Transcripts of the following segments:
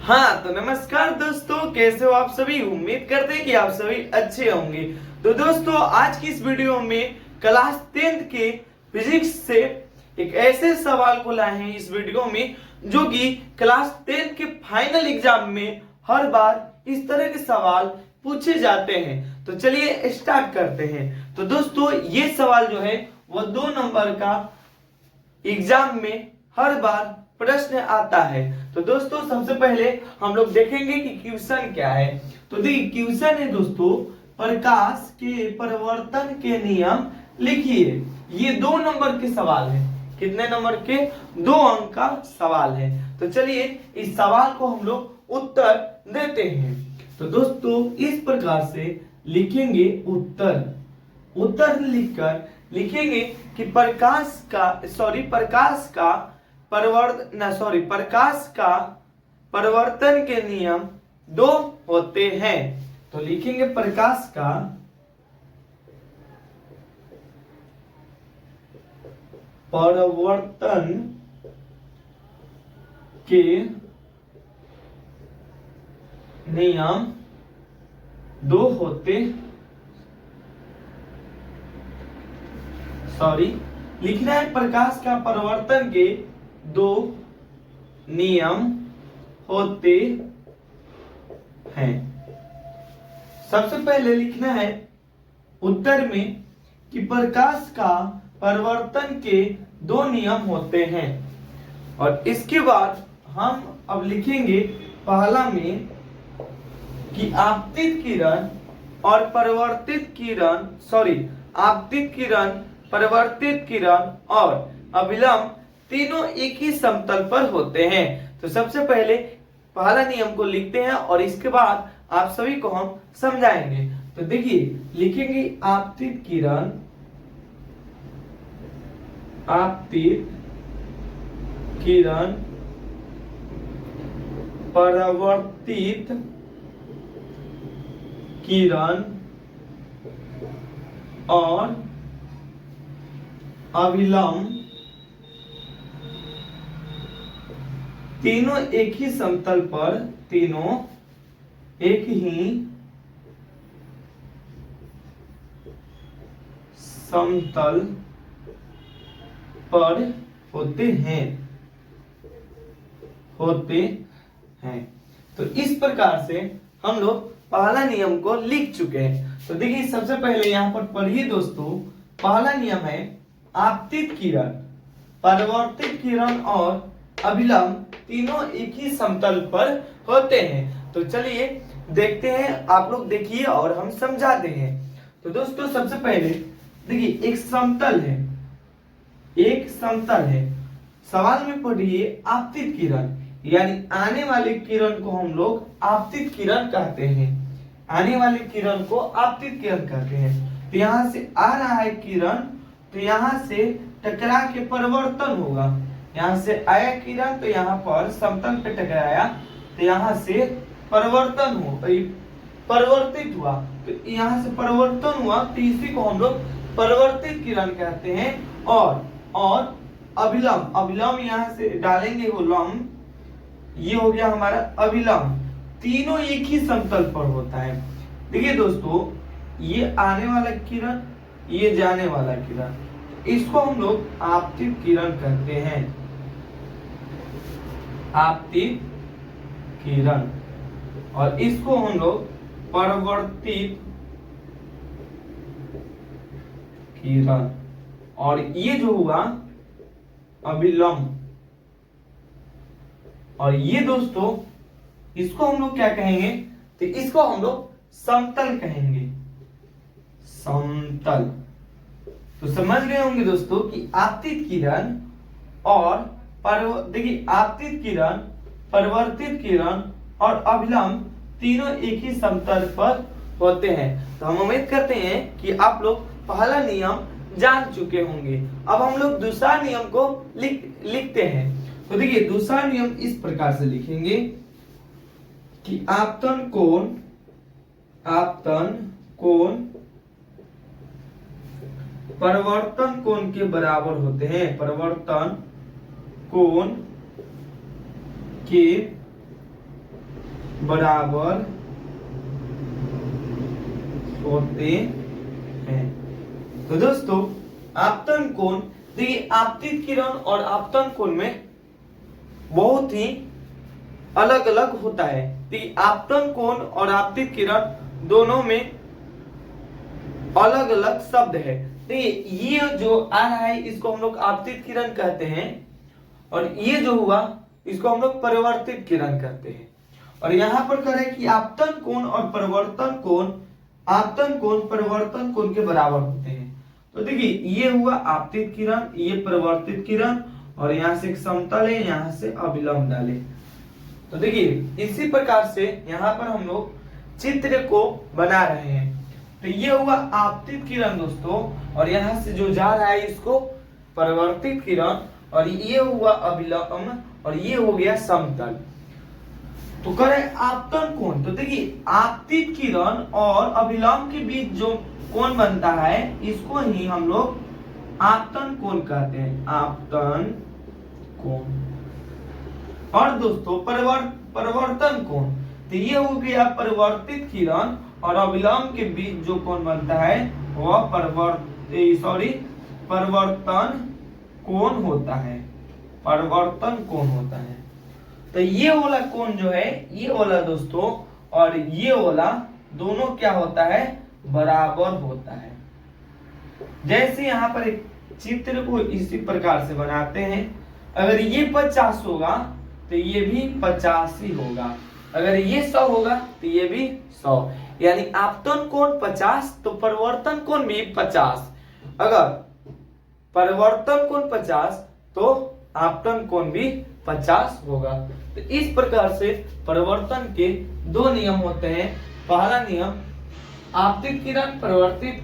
हाँ तो नमस्कार दोस्तों, कैसे हो आप सभी। उम्मीद करते हैं कि आप सभी अच्छे होंगे। तो दोस्तों आज की इस वीडियो में क्लास 10th के फिजिक्स से एक ऐसे सवाल को लाए हैं इस वीडियो में जो कि क्लास 10th के फाइनल एग्जाम में हर बार इस तरह के सवाल पूछे जाते हैं। तो चलिए स्टार्ट करते हैं। तो दोस्तों ये सवाल जो है वो 2 नंबर का एग्जाम में हर बार प्रश्न आता है। तो दोस्तों सबसे पहले हम लोग देखेंगे कि क्वेश्चन क्या है। तो देखिए क्वेश्चन है दोस्तों, प्रकाश के परिवर्तन के नियम लिखिए। ये 2 नंबर के सवाल है। कितने नंबर के? 2 अंक का सवाल है। तो चलिए इस सवाल को हम लोग उत्तर देते हैं। तो दोस्तों इस प्रकार से लिखेंगे उत्तर लिखकर लिखेंगे कि प्रकाश का परिवर्तन के नियम 2 होते हैं। तो लिखेंगे प्रकाश का परिवर्तन के नियम 2 होते लिखना है प्रकाश का परिवर्तन के 2 नियम होते हैं। सबसे पहले लिखना है उत्तर में कि प्रकाश का परिवर्तन के 2 नियम होते हैं। और इसके बाद हम अब लिखेंगे पहला में कि आपतित किरण और परिवर्तित किरण और अभिलंब तीनों एक ही समतल पर होते हैं। तो सबसे पहले पहला नियम को लिखते हैं और इसके बाद आप सभी को हम समझाएंगे। तो देखिए लिखेंगे आपतित किरण परिवर्तित किरण और अभिलंब तीनों एक ही समतल पर होते हैं। तो इस प्रकार से हम लोग पहला नियम को लिख चुके हैं। तो देखिए सबसे पहले यहाँ पर पढ़िए दोस्तों, पहला नियम है आपतित किरण, परिवर्तित किरण और अभिलंब तीनों एक ही समतल पर होते हैं। तो चलिए देखते हैं, आप लोग देखिए और हम समझाते हैं। तो दोस्तों सबसे पहले देखिए एक समतल है। सवाल में पढ़िए आपतित किरण, यानी आने वाले किरण को हम लोग आपतित किरण कहते हैं। आने वाले किरण को आपतित किरण कहते हैं। तो यहाँ से आ रहा है किरण, तो यहाँ से टकरा के परिवर्तन होगा। यहाँ से आया किरण तो यहाँ पर समतल पे टकराया, तो यहाँ से परिवर्तित हुआ। तो यहाँ से परिवर्तन हुआ, तो इसी को हम लोग परिवर्तित किरण कहते हैं। और अभिलंब यहाँ से डालेंगे वो लंब, ये हो गया हमारा अभिलंब। तीनों एक ही समतल पर होता है। देखिए दोस्तों ये आने वाला किरण, ये जाने वाला किरण, इसको हम लोग आपतित किरण कहते हैं। आपतित किरण। और इसको हम लोग परिवर्तित किरण। और ये जो हुआ अभिलंब। और ये दोस्तों इसको हम लोग क्या कहेंगे? तो इसको हम लोग समतल कहेंगे। समतल। तो समझ गए होंगे दोस्तों कि आपतित किरण और देखिए आपतित किरण, परिवर्तित किरण और अभिलंब तीनों एक ही समतल पर होते हैं। तो हम उम्मीद करते हैं कि आप लोग पहला नियम जान चुके होंगे। अब हम लोग दूसरा नियम को लिखते हैं। तो देखिए दूसरा नियम इस प्रकार से लिखेंगे कि आपतन कोण परिवर्तन कोण के बराबर होते हैं। परिवर्तन कोण के बराबर होते हैं। तो दोस्तों आपतन कोण, देखिए आपतित किरण और आपतन कोण में बहुत ही अलग अलग होता है। देखिए आपतन कोण और आपतित किरण दोनों में अलग अलग शब्द है। देखिए ये जो आ रहा है इसको हम लोग आपतित किरण कहते हैं, और ये जो हुआ इसको हम लोग परिवर्तित किरण कहते हैं। और यहाँ पर कह रहे हैं कि आपतन कोण और परिवर्तन कोण, आपतन कोण परिवर्तन कोण के बराबर होते हैं। तो देखिए ये हुआ आपतित किरण, ये परिवर्तित किरण, और यहाँ से एक समतल है, यहाँ से अभिलंब डाले। तो देखिए इसी प्रकार से यहाँ पर हम लोग चित्र को बना रहे हैं। तो ये हुआ आपतित किरण दोस्तों, और यहाँ से जो जा रहा है इसको परिवर्तित किरण, और ये हुआ अभिलंब, और ये हो गया समतल। तो करें आपतन कोण, तो देखिए आपतित किरण और अभिलंब के बीच जो कोण बनता है इसको ही हम लोग आपतन कोण कहते हैं, आपतन कोण। और दोस्तों परिवर्तन कोण, तो ये हो गया परिवर्तित किरण और अभिलंब के बीच जो कोण बनता है वह परिवर्तन कोण होता है, परिवर्तन कोण होता है। तो ये वाला कोण जो है, ये वाला दोस्तों और ये वाला दोनों क्या होता है, बराबर होता है। जैसे यहाँ पर एक चित्र को इसी प्रकार से बनाते हैं, अगर ये 50 होगा तो ये भी 50 ही होगा, अगर ये 100 होगा तो ये भी 100, यानी आपतन कोण 50 तो परिवर्तन कोण भी 50। अगर परिवर्तन कोण 50 तो आपतन कोण भी 50 होगा। तो इस प्रकार से परिवर्तन के दो नियम होते हैं। पहला नियम आपतित किरण परिवर्तित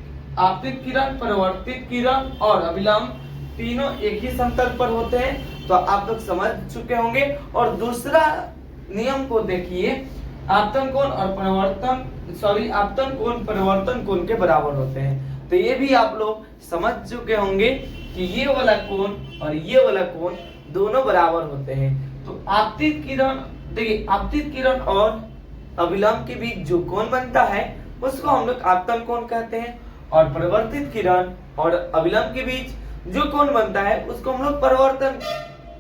किरण और अभिलंब तीनों एक ही समतल पर होते हैं, तो आप लोग समझ चुके होंगे। और दूसरा नियम को देखिए, आपतन कोण और आपतन कोण परिवर्तन कोण के बराबर होते हैं। तो ये भी आप लोग समझ चुके होंगे कि ये वाला कोण और ये वाला कोण दोनों बराबर होते हैं। तो आपतित किरण, देखिए आपतित किरण और अभिलंब के बीच जो कोण बनता है उसको हम लोग आपतन कोण कहते हैं, और परिवर्तित किरण और अभिलंब के बीच जो कोण बनता है उसको हम लोग परिवर्तन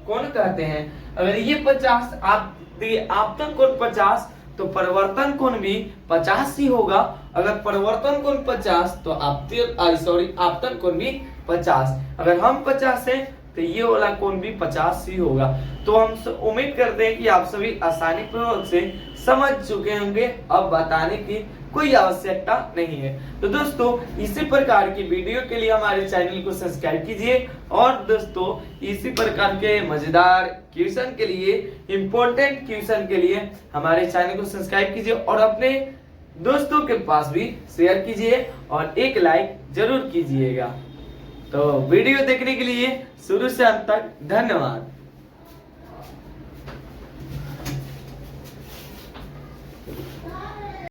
कोण कहते हैं। अगर ये 50 आपतन कोण 50 तो परिवर्तन कोण भी 50 ही होगा। अगर परिवर्तन कोण 50 तो आपतन कोण भी 50। अगर हम 50 है तो ये वाला कोण भी 50 ही होगा। तो हम उम्मीद करते हैं कि आप सभी आसानी पूर्वक से समझ चुके होंगे, अब बताने की कोई आवश्यकता नहीं है। तो दोस्तों इसी प्रकार की वीडियो के लिए हमारे चैनल को सब्सक्राइब कीजिए, और दोस्तों इसी प्रकार के मजेदार क्वेश्चन के लिए, इंपॉर्टेंट क्वेश्चन के लिए हमारे चैनल को सब्सक्राइब कीजिए, और अपने दोस्तों के पास भी शेयर कीजिए, और एक लाइक जरूर कीजिएगा। तो वीडियो देखने के लिए शुरू से अंत तक धन्यवाद।